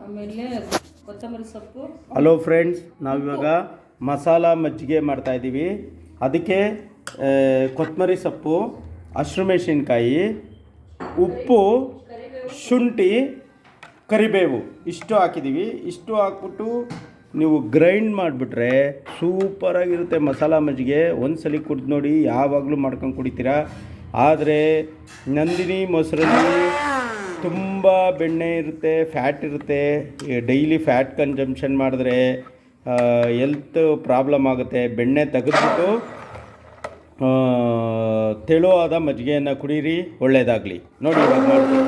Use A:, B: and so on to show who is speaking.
A: ಆಮೇಲೆ ಕೊತ್ತಂಬರಿ ಸೊಪ್ಪು.
B: ಹಲೋ ಫ್ರೆಂಡ್ಸ್, ನಾವಿವಾಗ ಮಸಾಲ ಮಜ್ಜಿಗೆ ಮಾಡ್ತಾಯಿದ್ದೀವಿ. ಅದಕ್ಕೆ ಕೊತ್ತಂಬರಿ ಸೊಪ್ಪು, ಹಸಿಮೆಣಸಿನ್ಕಾಯಿ, ಉಪ್ಪು, ಶುಂಠಿ, ಕರಿಬೇವು ಇಷ್ಟು ಹಾಕಿದ್ದೀವಿ. ಇಷ್ಟು ಹಾಕ್ಬಿಟ್ಟು ನೀವು ಗ್ರೈಂಡ್ ಮಾಡಿಬಿಟ್ರೆ ಸೂಪರಾಗಿರುತ್ತೆ ಮಸಾಲ ಮಜ್ಜಿಗೆ. ಒಂದ್ಸಲಿ ಕುಡ್ದು ನೋಡಿ, ಯಾವಾಗಲೂ ಮಾಡ್ಕೊಂಡು ಕುಡಿತೀರಾ. ಆದರೆ ನಂದಿನಿ ಮೊಸರಲ್ಲಿ ತುಂಬ ಬೆಣ್ಣೆ ಇರುತ್ತೆ, ಫ್ಯಾಟ್ ಇರುತ್ತೆ. ಡೈಲಿ ಫ್ಯಾಟ್ ಕನ್ಸಂಪ್ಷನ್ ಮಾಡಿದ್ರೆ ಹೆಲ್ತ್ ಪ್ರಾಬ್ಲಮ್ ಆಗುತ್ತೆ. ಬೆಣ್ಣೆ ತೆಗೆದ್ಬಿಟ್ಟು ತೆಳುವಾದ ಮಜ್ಜಿಗೆಯನ್ನು ಕುಡೀರಿ, ಒಳ್ಳೆಯದಾಗಲಿ. ನೋಡಿ ಇವಾಗ ಮಾಡ್ತೀವಿ.